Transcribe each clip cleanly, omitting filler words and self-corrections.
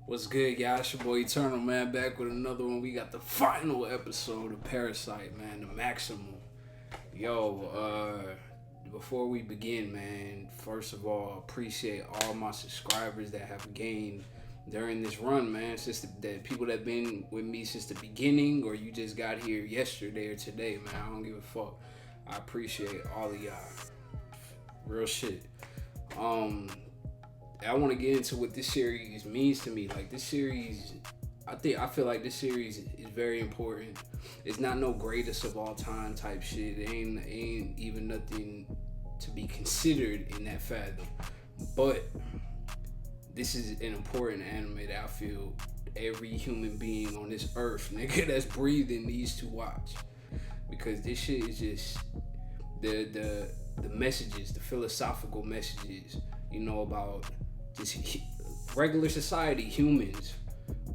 What's good, y'all? It's your boy Eternal, man, back with another one. We got the final episode of Parasyte, man, the Maximum. Before we begin, man, first of all, appreciate all my subscribers that have gained during this run, man. Since the people that been with me since the beginning, or you just got here yesterday or today, man, I don't give a fuck. I appreciate all of y'all. Real shit. I want to get into what this series means to me. Like, this series, I feel like this series is very important. It's not no greatest of all time type shit. It ain't even nothing to be considered in that fathom. But this is an important anime that I feel every human being on this earth, nigga, that's breathing needs to watch. Because this shit is just the messages, the philosophical messages, you know, about just regular society, humans,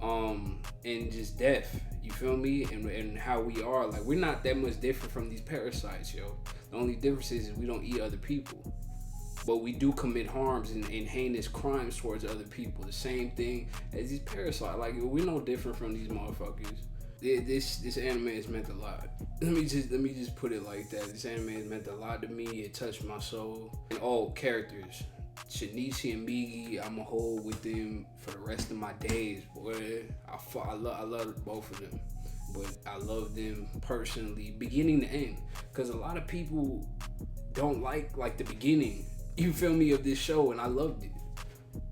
and just death. You feel me? And how we are. Like, we're not that much different from these parasites, yo. The only difference is we don't eat other people, but we do commit harms and heinous crimes towards other people. The same thing as these parasites. Like, we're no different from these motherfuckers. This anime has meant a lot. Let me just put it like that. This anime has meant a lot to me. It touched my soul. And all characters, Shinichi and Migi, I'ma hold with them for the rest of my days, boy. I love both of them, but I love them personally, beginning to end. Cause a lot of people don't like the beginning, you feel me, of this show, and I loved it.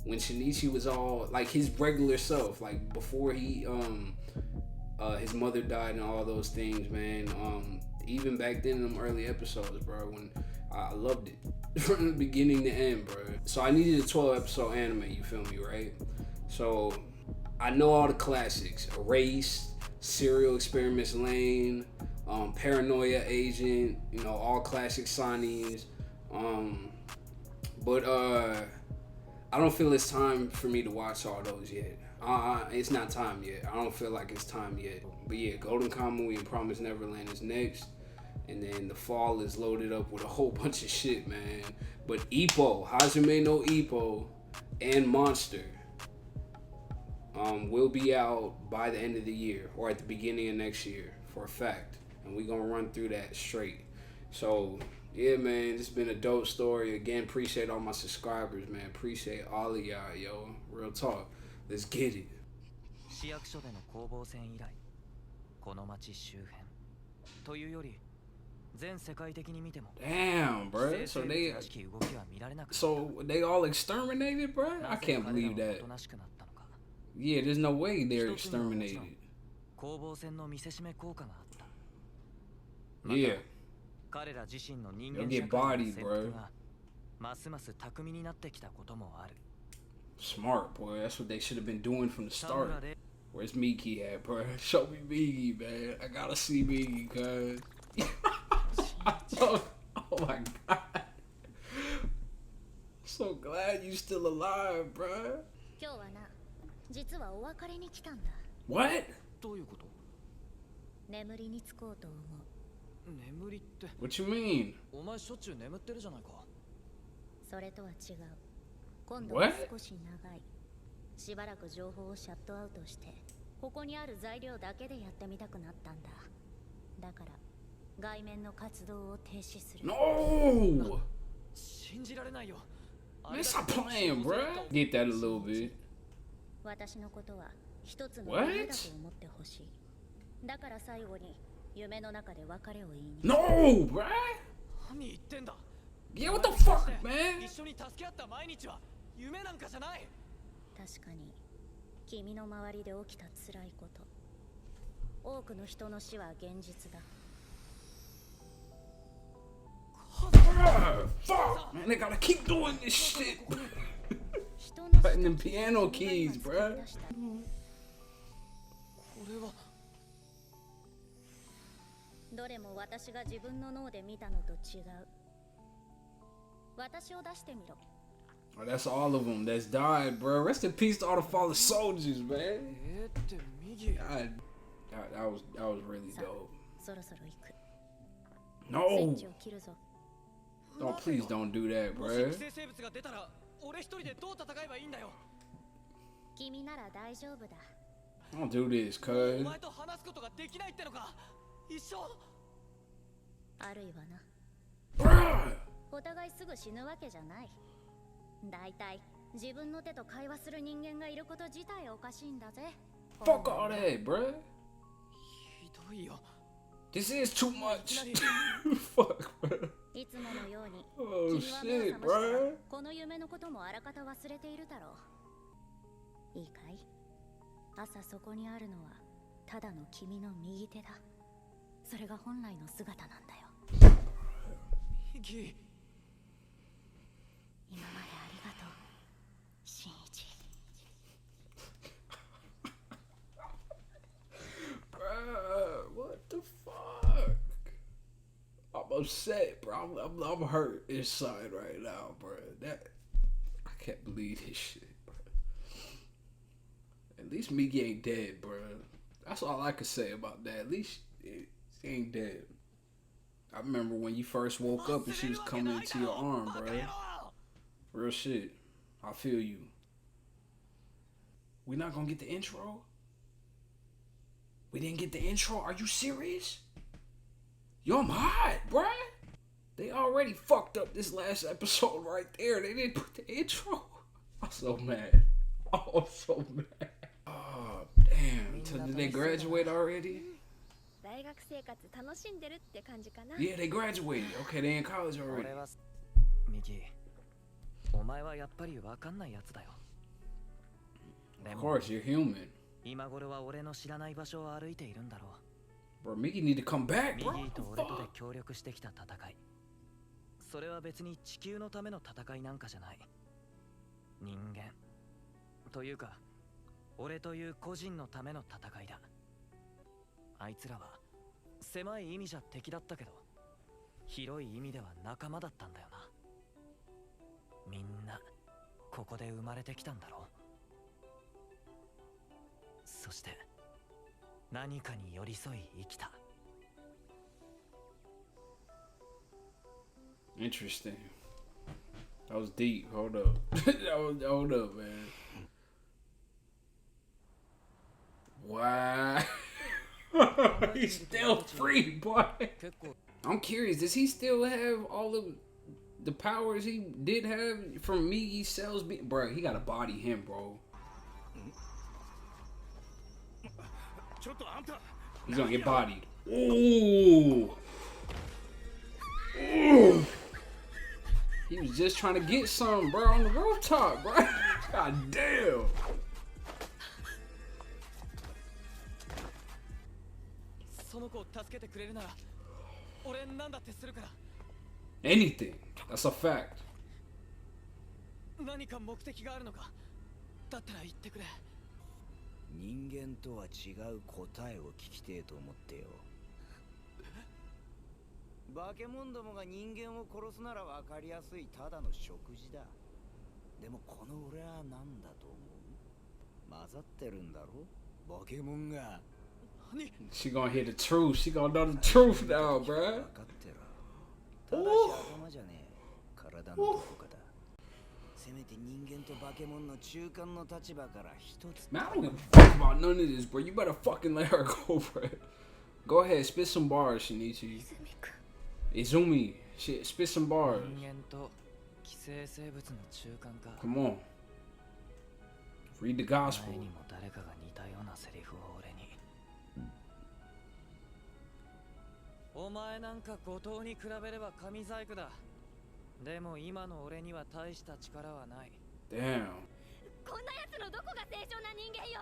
When Shinichi was all like his regular self, like before he his mother died and all those things, man. Even back then in them early episodes, bro, when I loved it from the beginning to end, bro. So I needed a 12 episode anime, you feel me, right? So I know all the classics: Erased, Serial Experiments Lane, Paranoia Agent, you know, all classic signings. But I don't feel it's time for me to watch all those yet. It's not time yet. I don't feel like it's time yet. But yeah, Golden Kamuy and Promised Neverland is next. And then the fall is loaded up with a whole bunch of shit, man. But Ippo, Hajime no Ippo, and Monster will be out by the end of the year or at the beginning of next year for a fact. And we're going to run through that straight. So, yeah, man, this has been a dope story. Again, appreciate all my subscribers, man. Appreciate all of y'all, yo. Real talk. Let's get it. 市役所での攻防戦以来、この町周辺というより全世界的に見ても Damn, bro. So they all exterminated, bro? I can't believe that. Yeah, there's no way they're exterminated. 攻防戦の見せしめ効果があった。 Yeah. 彼ら自身の人 You'll 間 get 社会 bodied, の戦 bro. 闘がますます巧みになってきたこともある。 Smart, boy. That's what they should have been doing from the start. Where's Miki at, bro? Show me Miki, man. I gotta see Miki, cuz. Oh my god. So glad you still alive, bro. What? どういうこと？ What you mean? お前しょっちゅう眠ってるじゃないか。 それとは違う。今度 What? は少し長い。しばらく情報をシャットアウトして、ここにある材料だけでやってみたくなったんだ。だから外面の活動を停止する。No! 信じられないよ。 Man, stop playing, bro. Get that a little bit. 私のことは一つの夢だと思ってほしい。だから最後に夢の中で別れを言いに。 No, bro! 何言ってんだ。 Yeah, what the fuck, man? 一緒に助け合った毎日は夢なんかじゃない。 確かに君の周りで起きた辛いこと、多くの人の死は現実だ。 Fuck, man, they gotta keep doing this shit. Putting them piano keys, bro. これはどれも私が自分の脳で見たのと違う。私を出してみろ。 Oh, that's all of them that's died, bro. Rest in peace to all the fallen soldiers, man. God, that was really dope. そろそろ行く。 No. スイッチを切るぞ。 Oh, please don't do that, bro. 寄生生物が出たら俺一人でどう戦えばいいんだよ。君なら大丈夫だ。 Don't do this, お cuz. 前と話すことができないってのか。一生。あるいはな。 Bruh! お互いすぐ死ぬわけじゃない。だいたい自分の手と会話する人間がいること自体おかしいんだぜ。 Fuck all that, bruh. ひどいよ。 This is too much. Fuck, bruh. いつものように Oh 君は目を shit, 覚ましたら bruh. この夢のこともあらかた忘れているだろう。いいかい？朝そこにあるのはただの君の右手だ。それが本来の姿なんだよ。ミギ。今までありがとう、新一。 Bruh, what the fuck? I'm upset, bro. I'm hurt inside right now, bro. That I can't believe this shit, bro. At least Miggy ain't dead, bro. That's all I could say about that. At least she ain't dead. I remember when you first woke up and she was coming into your arm, bro. Real shit. I feel you. We not gonna get the intro? We didn't get the intro? Are you serious? Yo, I'm hot, bruh. They already fucked up this last episode right there. They didn't put the intro. I'm so mad. Oh, I'm so mad. Oh, damn. So did they graduate already? 大学生活楽しんでるって感じかな。 Yeah, they graduated. Okay, they in college already. 俺はミギ。お前はやっぱりわかんないやつだよ。 Of course, you're human. 今頃は俺の知らない場所を歩いているんだろう。 Bro, Mickey need to come back, ミ bro. ギーと What 俺 the とで fuck? 協力してきた戦い。それは別に地球のための戦いなんかじゃない。人間というか、俺という個人のための戦いだ。あいつらは狭い意味じゃ敵だったけど、広い意味では仲間だったんだよな。みんなここで生まれてきたんだろう。そして何かに寄り添い生きた。 Interesting. That was deep. Hold up. Hold up, man. Wow. He's still free, boy. 結構 I'm curious, does he still have all of the powers he did have from Miggy cells? Bro, he gotta body him, bro. He's gonna get bodied. Ooh. Ooh. He was just trying to get some, bro, on the rooftop, bro. God damn. その子を助けてくれるなら俺なんだってするから。 Anything. That's a fact. 何か目的があるのか。だったら言ってくれ。人間とは違う答えを聞きてえと思ってよ。化け物どもが人間を殺すなら分かりやすいただの食事だ。でもこの俺は何だと思う？混ざってるんだろ？化け物が。 She gonna hear the truth. She gonna know the truth now, bruh. 分かってる。ただし頭じゃねえ。体のどこかだ。せめて人間と化け物の中間の立場から一つ。 Man, I don't give a fuck about none of this, bro. You better fucking let her go, bro. Go ahead, spit some bars, Shinichi. Izumi, shit, spit some bars. 人間と寄生生物の中間か。 Come on. Read the 前 gospel. にも誰かが似たようなセリフを俺に。お前なんか後藤に比べれば神細工だ。でも今の俺には大した力はない。 Damn. こんな奴のどこが正常な人間よ。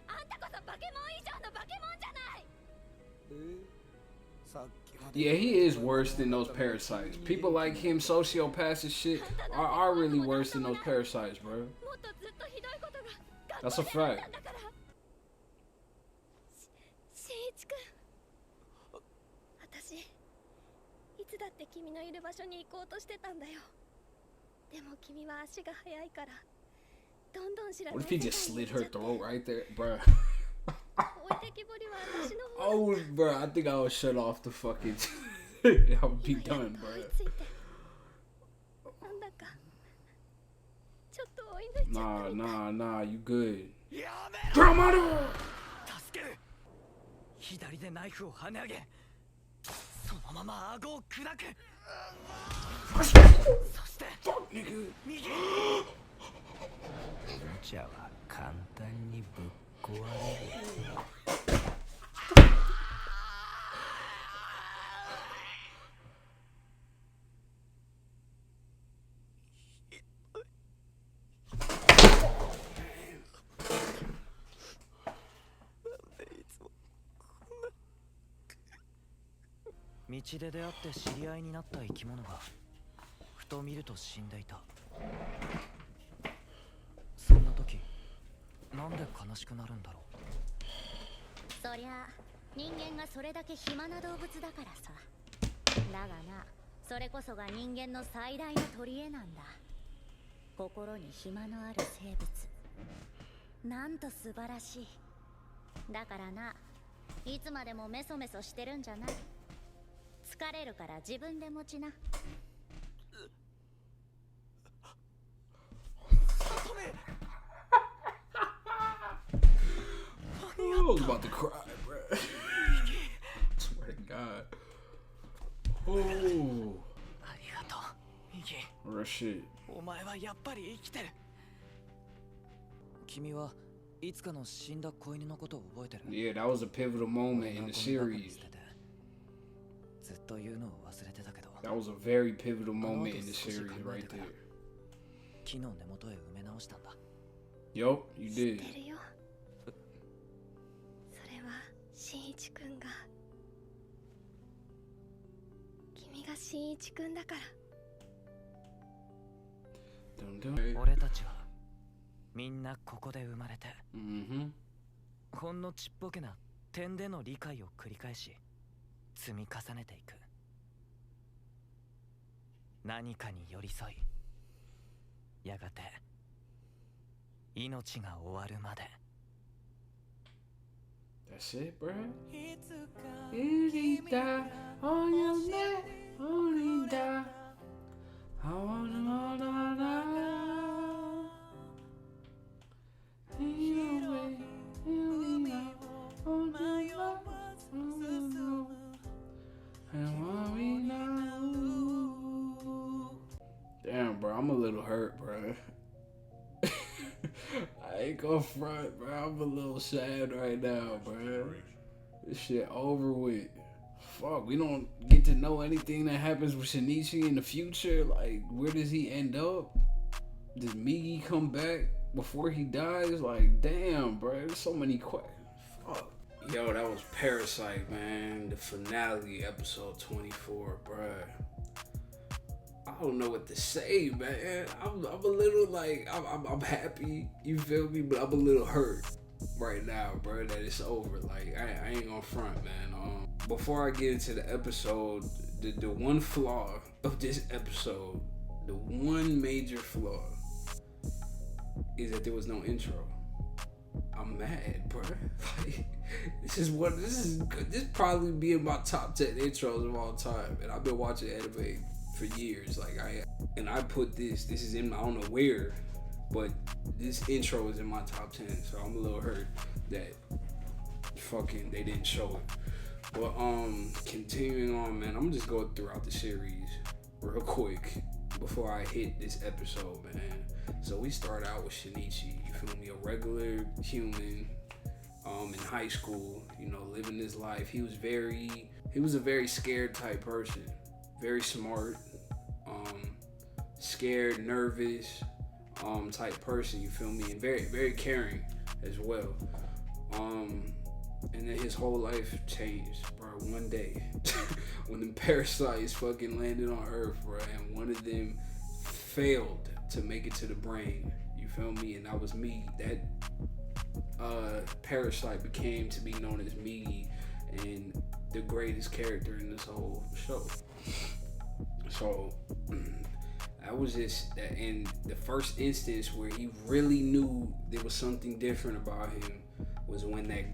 あんたこそ化け物以上の化け物じゃない。さっきまで Yeah, he is worse than those parasites. People like him, sociopaths and shit, are really worse than those parasites, bro. もっとずっとひどいことが That's a 学校であっ fact. たんだから。新一君、私いつだって君のいる場所に行こうとしてたんだよ。でも君は足が速いからどんどん知らない What if he just slit her throat right there, bro? 置いてきぼりは私の方 Oh, bro, I think I would shut off the fucking. I would be 今やっ done, と追い bro. ついてなんだかちょっと追になっちゃったみたい。 Nah, you good. やめ Grandmother! 助ける。左でナイフを跳ね上げ、そのまま顎を砕く。そして Fuck, nigga. 右。無茶は簡単にぶっ壊れる。道で出会って知り合いになった生き物がふと見ると死んでいた。そんな時なんで悲しくなるんだろう。そりゃ人間がそれだけ暇な動物だからさ。だがな、それこそが人間の最大の取り柄なんだ。心に暇のある生物、なんと素晴らしい。だからな、いつまでもメソメソしてるんじゃない。疲れるから自分で持ちな。I was about to cry, bro. Swear to God. Oh. ありがとうミギ。 Real shit. お前はやっぱり生きてる。君はいつかの死んだ子犬のことを覚えてる？ Yeah, that was a pivotal moment in the series. ずっと言うのを忘れてたけど。 That was a very pivotal moment in the series right there. 木の根元へ埋め直したんだ。 Yup, you 知 did. ってるよ。それは新一くんが、君が新一くんだから。 Dun, dun. 俺たちはみんなここで生まれて、 Mm-hmm. ほんのちっぽけな点での理解を繰り返し積み重ねていく。何かに寄り添い、やがて命が終わるまで。 That's it, bro. Only die on your neck, only die. I wanna know that. Damn, bro, I'm a little hurt, bro. I ain't gonna front, bro. I'm a little sad right now, bro. This shit over with. Fuck, we don't get to know anything that happens with Shinichi in the future. Like, where does he end up? Does Migi come back before he dies? Like, damn, bro. There's so many questions. Fuck. Yo, that was Parasyte, man. The finale, episode 24, bro. I don't know what to say, man. I'm a little like, I'm happy, you feel me? But I'm a little hurt right now, bro, that it's over. Like, I ain't gonna front, man. Before I get into the episode, the one flaw of this episode, the one major flaw is that there was no intro. I'm mad, bro. Like, this probably be in my top 10 intros of all time, and I've been watching anime for years. Like, I put this is in, I don't know where, but this intro is in my top 10, so I'm a little hurt that fucking they didn't show it. But continuing on, man, I'm just going throughout the series real quick before I hit this episode, man. So we start out with Shinichi, you feel me, a regular human in high school, you know, living his life. He was a very scared type person, very smart, scared, nervous type person, you feel me, and very, very caring as well. And then his whole life changed, bro, one day when the parasites fucking landed on Earth, bro, and one of them failed to make it to the brain, you feel me, and that was me. That parasite became to be known as Migi and the greatest character in this whole show. So that was just that, in the first instance where he really knew there was something different about him was when that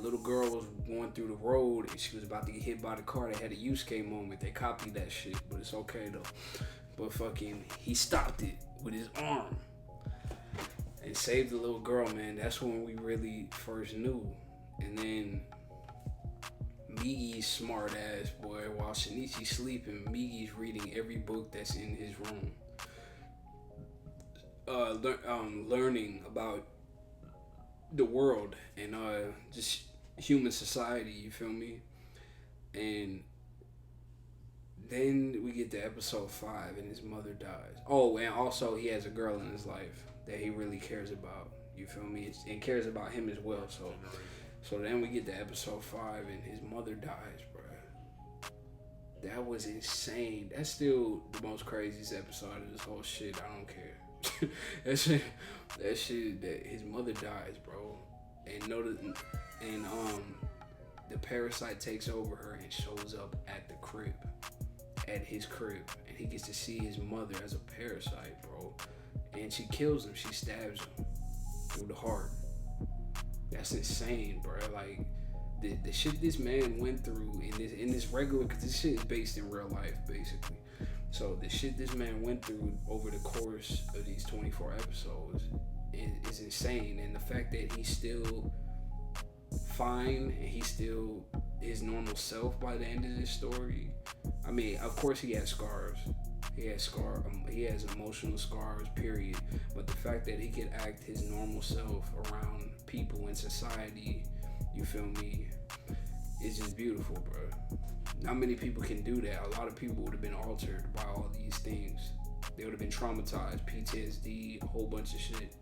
little girl was going through the road and she was about to get hit by the car. They had a Yusuke moment. They copied that shit, but it's okay though. But fucking, he stopped it with his arm. and saved the little girl, man. That's when we really first knew. And then Migi's smart ass, boy, while Shinichi's sleeping, Migi's reading every book that's in his room. Learning about the world and just human society, you feel me? And then we get to episode 5 and his mother dies. Oh, and also he has a girl in his life that he really cares about, you feel me? And cares about him as well. So then we get to episode 5 and his mother dies, bro. That was insane. That's still the most craziest episode of this whole shit. I don't care. that shit, that his mother dies, bro. And the parasite takes over her and shows up at the crib, at his crib, and he gets to see his mother as a parasite, bro. And she kills him. She stabs him through the heart. That's insane, bro. Like the shit this man went through in this regular, because this shit is based in real life, basically. So the shit this man went through over the course of these 24 episodes is insane. And the fact that he's still fine and he's still his normal self by the end of this story. I mean, of course he has scars. He has emotional scars, period. But the fact that he could act his normal self around people in society, you feel me, it's just beautiful, bro. Not many people can do that. A lot of people would have been altered by all these things. They would have been traumatized, PTSD, a whole bunch of shit.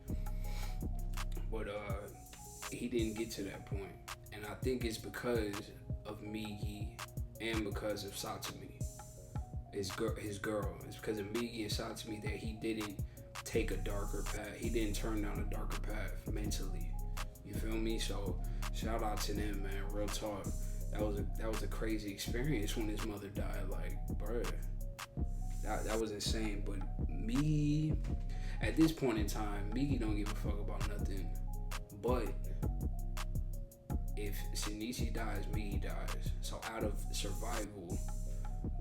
But he didn't get to that point. And I think it's because of Migi and because of Satsumi, his girl. It's because of Migi and Satsumi that he didn't take a darker path. He didn't turn down a darker path mentally. You feel me? So shout out to them, man. Real talk. That was a crazy experience when his mother died. Like, bruh, that was insane. But me, at this point in time, Migi don't give a fuck about nothing. But if Shinichi dies, Migi dies. So out of survival,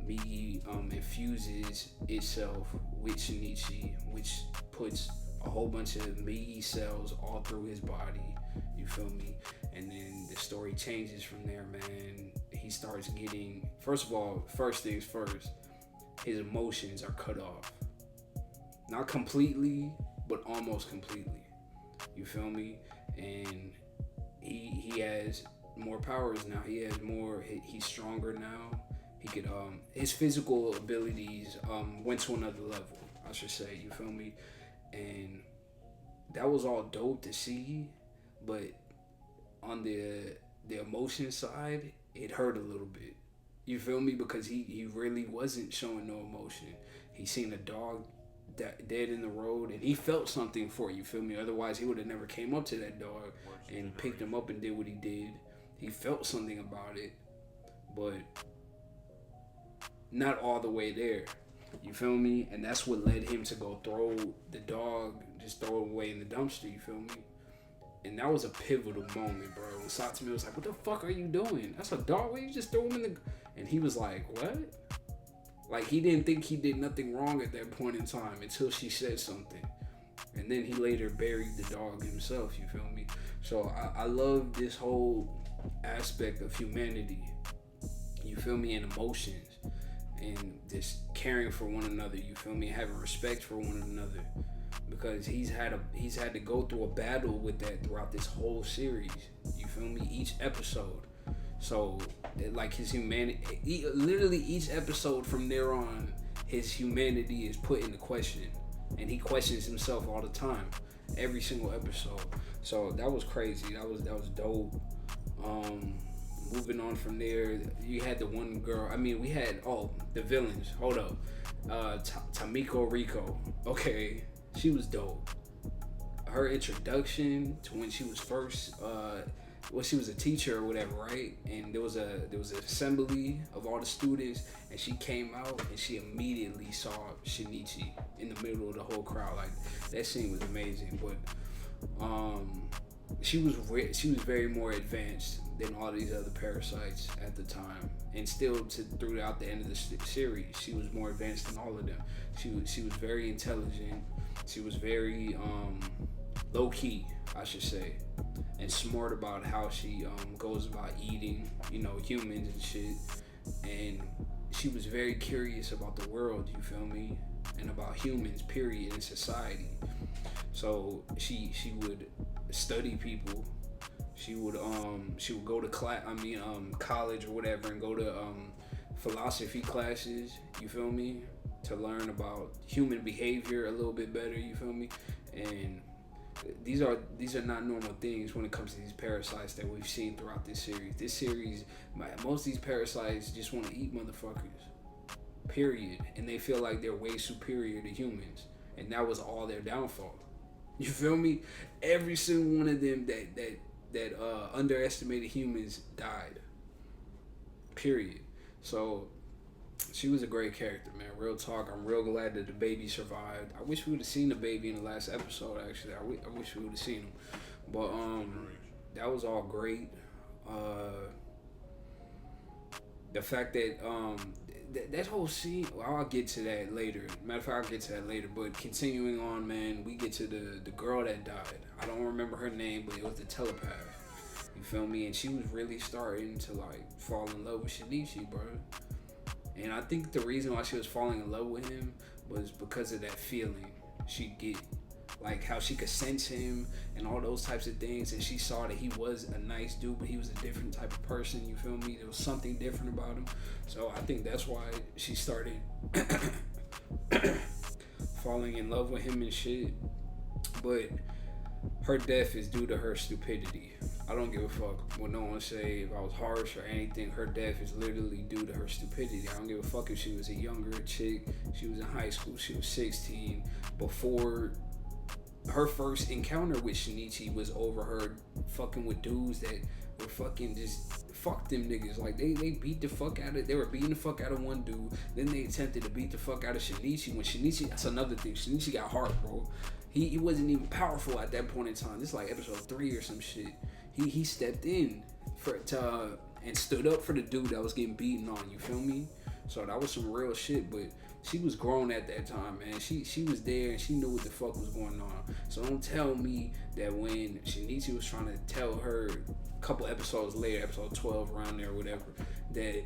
Migi infuses itself with Shinichi, which puts a whole bunch of Migi cells all through his body. You feel me? And then the story changes from there, man. He starts getting, first things first, his emotions are cut off. Not completely, but almost completely. You feel me? And he has more powers now. He has more, he's stronger now. He could, his physical abilities went to another level, I should say. You feel me? And that was all dope to see, but on the emotion side, it hurt a little bit. You feel me? Because he really wasn't showing no emotion. He seen a dog dead in the road, and he felt something for it, you feel me? Otherwise, he would have never came up to that dog and picked him up and did what he did. He felt something about it, but not all the way there. You feel me? And that's what led him to go throw the dog, just throw it away in the dumpster, you feel me? And that was a pivotal moment, bro. When Satsumi was like, what the fuck are you doing? That's a dog, why you just throw him in the... And he was like, what? Like, he didn't think he did nothing wrong at that point in time until she said something. And then he later buried the dog himself, you feel me? So I love this whole aspect of humanity, you feel me, and emotions. And just caring for one another, you feel me, having respect for one another, because he's had to go through a battle with that throughout this whole series, you feel me, each episode. So like his humanity, literally each episode from there on, his humanity is put into question, and he questions himself all the time, every single episode. So that was crazy. That was dope. Moving on from there, you had the one girl. I mean, we had the villains. Hold up, Tamiko Rico. Okay, she was dope. Her introduction to when she was first, she was a teacher or whatever, right? And there was an assembly of all the students, and she came out and she immediately saw Shinichi in the middle of the whole crowd. Like, that scene was amazing. But she was very more advanced than all these other parasites at the time, and still throughout the end of the series, she was more advanced than all of them. She was very intelligent. She was very low key, I should say, and smart about how she goes about eating, you know, humans and shit. And she was very curious about the world, you feel me, and about humans, period, in society. So she would study people. She would go to college or whatever, and go to philosophy classes, you feel me, to learn about human behavior a little bit better, you feel me. And these are not normal things when it comes to these parasites that we've seen throughout this series. Most of these parasites just want to eat motherfuckers, period, and they feel like they're way superior to humans, and that was all their downfall, you feel me. Every single one of them that underestimated humans died, period. So she was a great character, man. Real talk. I'm real glad that the baby survived. I wish we would have seen the baby in the last episode, actually. I wish we would have seen him. But that was all great. The fact that that whole scene, well, I'll get to that later. Matter of fact, I'll get to that later. But continuing on, man, we get to the girl that died. I don't remember her name, but it was the telepath. You feel me? And she was really starting to like fall in love with Shinichi, bro. And I think the reason why she was falling in love with him was because of that feeling she'd get. Like how she could sense him and all those types of things. And she saw that he was a nice dude, but he was a different type of person, you feel me? There was something different about him. So I think that's why she started falling in love with him and shit. But her death is due to her stupidity. I don't give a fuck what no one say, if I was harsh or anything. Her death is literally due to her stupidity. I don't give a fuck if she was a younger chick, she was in high school, she was 16. Before her first encounter with Shinichi was over her fucking with dudes that were fucking just fuck them niggas. Like they beat the fuck out of, they were beating the fuck out of one dude. Then they attempted to beat the fuck out of Shinichi. When Shinichi, that's another thing. Shinichi got heart, bro. He wasn't even powerful at that point in time. This is like episode 3 or some shit. He stepped in and stood up for the dude that was getting beaten on. You feel me? So that was some real shit. But she was grown at that time, man. She was there and she knew what the fuck was going on. So don't tell me that when Shinichi was trying to tell her a couple episodes later, episode 12 around there or whatever, that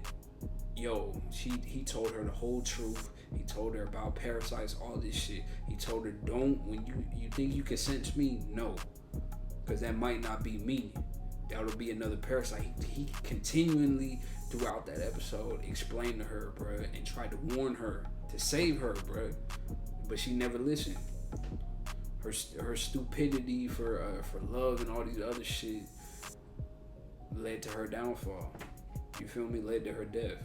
he told her the whole truth. He told her about parasites, all this shit. He told her, don't, when you think you can sense me, no, because that might not be me. That'll be another parasite. He continually throughout that episode explained to her, bruh, and tried to warn her to save her, bruh, but she never listened. Her stupidity for love and all these other shit led to her downfall. You feel me? Led to her death,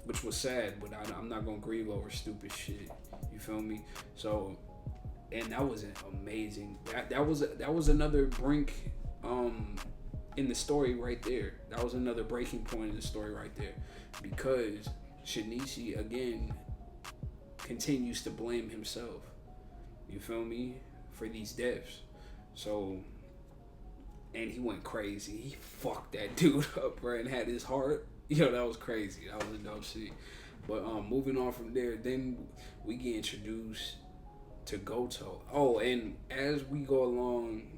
which was sad, but I'm not gonna grieve over stupid shit. You feel me? So, and that was amazing. That was another brink in the story right there. That was another breaking point in the story right there, because Shinichi again continues to blame himself. You feel me? For these deaths. So, and he went crazy. He fucked that dude up, bro, and had his heart. Yo, that was crazy. That was a dope shit. But moving on from there, then we get introduced to Goto. Oh, and as we go along,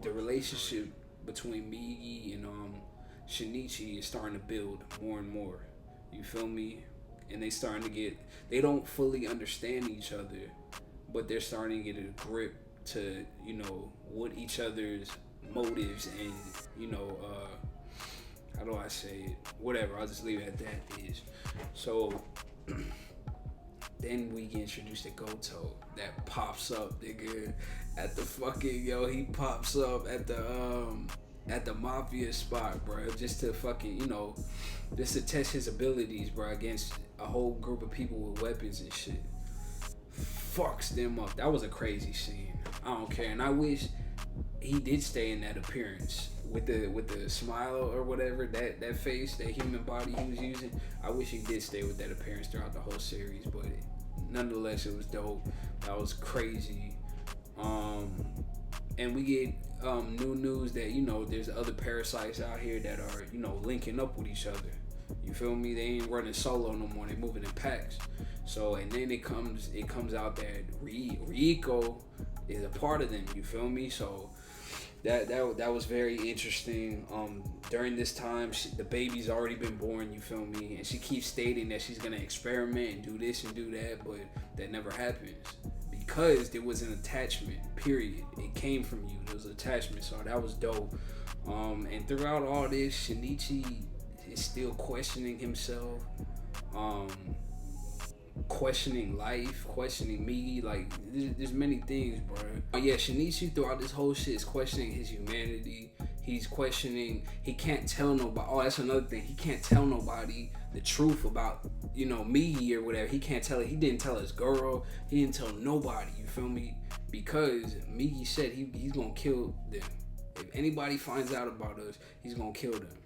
the relationship between Migi and Shinichi is starting to build more and more. You feel me? And they don't fully understand each other, but they're starting to get a grip to, what each other's motives and, how do I say it? Whatever, I'll just leave it at that is. So, then we get introduced to Goto that pops up, nigga, at the fucking, he pops up at the mafia spot, bro, just to fucking, just to test his abilities, bro, against a whole group of people with weapons and shit. Fucks them up. That was a crazy scene. I don't care, and I wish he did stay in that appearance with the smile or whatever, that face, that human body he was using. I wish he did stay with that appearance throughout the whole series, but nonetheless, it was dope. That was crazy. And we get new news that there's other parasites out here that are linking up with each other. You You feel me? They ain't running solo no more. They moving in packs. So, and then it comes out that Rieko is a part of them. You feel me? So that was very interesting. During this time, the baby's already been born. You feel me? And she keeps stating that she's gonna experiment and do this and do that, but that never happens because there was an attachment. Period. It came from you. There was an attachment. So that was dope. And throughout all this, Shinichi is still questioning himself, questioning life, questioning me. Like, there's many things, bro. Yeah, Shinichi throughout this whole shit is questioning his humanity. He's questioning, he can't tell nobody. Oh, that's another thing. He can't tell nobody the truth about, Migi or whatever. He can't tell it. He didn't tell his girl. He didn't tell nobody, you feel me? Because Migi said he's gonna kill them. If anybody finds out about us, he's gonna kill them.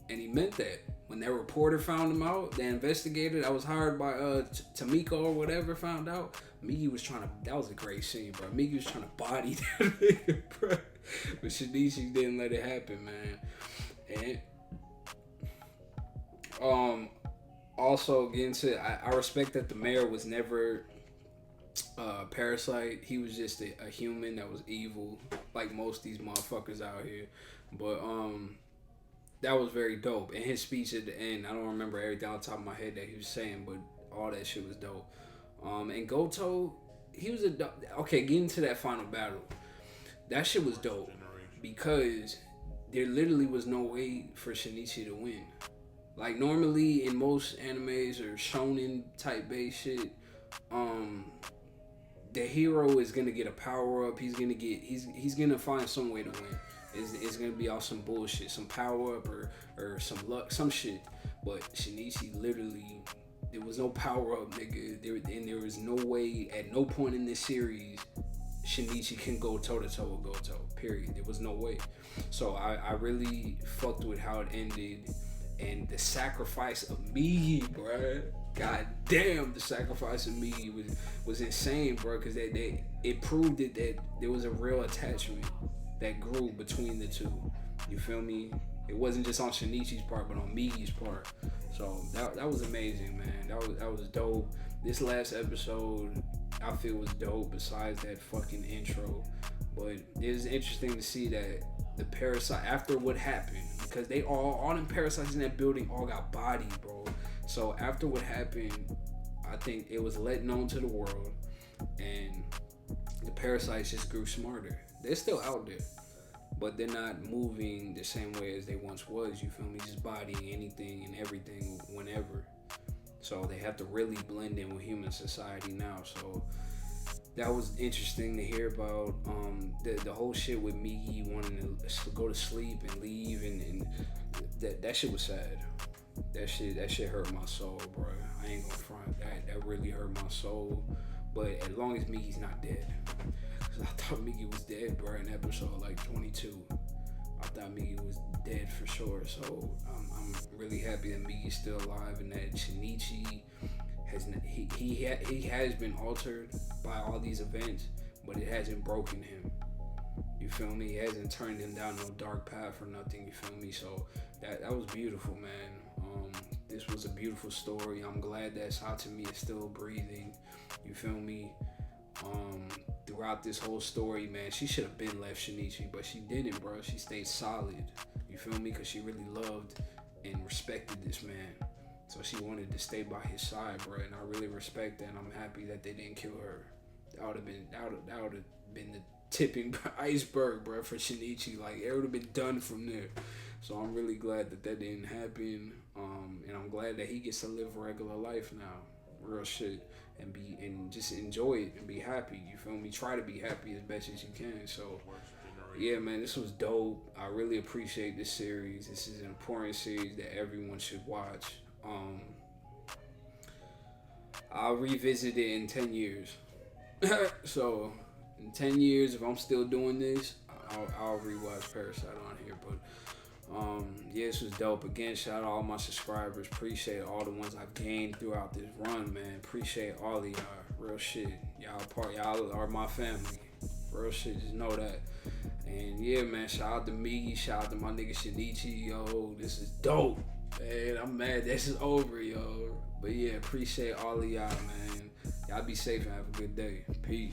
And he meant that. When that reporter found him out, the investigator that was hired by Tamiko or whatever found out, Migi was trying to, that was a great scene, bro. Migi was trying to body that nigga, bro. But Shinichi didn't let it happen, man. And also getting to, I respect that the mayor was never Parasyte. He was just a human that was evil, like most of these motherfuckers out here. But that was very dope. And his speech at the end, I don't remember everything on top of my head that he was saying, but all that shit was dope. And Goto, he was getting to that final battle. That shit was dope because there literally was no way for Shinichi to win. Like, normally in most animes or shonen type based shit, the hero is gonna get a power up. He's gonna find some way to win. It's gonna be all some bullshit, some power up or some luck, some shit. But Shinichi literally, there was no power up, nigga. There was no way at no point in this series Shinichi can go toe to toe with Goto. Period. There was no way. So I really fucked with how it ended and the sacrifice of Migi, bruh. God damn, the sacrifice of Migi was insane, bro. Because it proved that there was a real attachment that grew between the two. You feel me? It wasn't just on Shinichi's part, but on Migi's part. So that was amazing, man. That was dope. This last episode, I feel, was dope. Besides that fucking intro, but it was interesting to see that the parasite, after what happened, because they all them parasites in that building all got bodied, bro. So after what happened, I think it was let known to the world, and the parasites just grew smarter. They're still out there, but they're not moving the same way as they once was. You feel me? Just bodying anything and everything whenever. So they have to really blend in with human society now. So that was interesting to hear about. The whole shit with Migi wanting to go to sleep and leave, and that shit was sad. That shit hurt my soul, bro. I ain't gonna front. That really hurt my soul. But as long as Migi's not dead, cause I thought Migi was dead, bro, in episode like 22. I thought Migi was dead for sure. So I'm really happy that Migi's still alive and that Shinichi he has been altered by all these events, but it hasn't broken him. You feel me? It hasn't turned him down no dark path or nothing. You feel me? So that was beautiful, man. This was a beautiful story. I'm glad that Satami is still breathing. You feel me? Throughout this whole story, man, she should have been left Shinichi, but she didn't, bro. She stayed solid. You feel me? Because she really loved and respected this man. So she wanted to stay by his side, bro. And I really respect that. And I'm happy that they didn't kill her. That would have been the tipping iceberg, bro, for Shinichi. Like, it would have been done from there. So I'm really glad that didn't happen. And I'm glad that he gets to live a regular life now. Real shit. And just enjoy it and be happy. You feel me? Try to be happy as best as you can. So yeah, man, this was dope. I really appreciate this series. This is an important series that everyone should watch. I'll revisit it in 10 years. So in 10 years, if I'm still doing this, I'll rewatch Parasyte on here. But yeah, this was dope. Again, shout out to all my subscribers. Appreciate all the ones I've gained throughout this run, man. Appreciate all of y'all. Real shit. Y'all are my family. Real shit, just know that. And yeah, man, shout out to Migi. Shout out to my nigga Shinichi. Yo, this is dope. Man, I'm mad this is over, yo. But yeah, appreciate all of y'all, man. Y'all be safe and have a good day. Peace.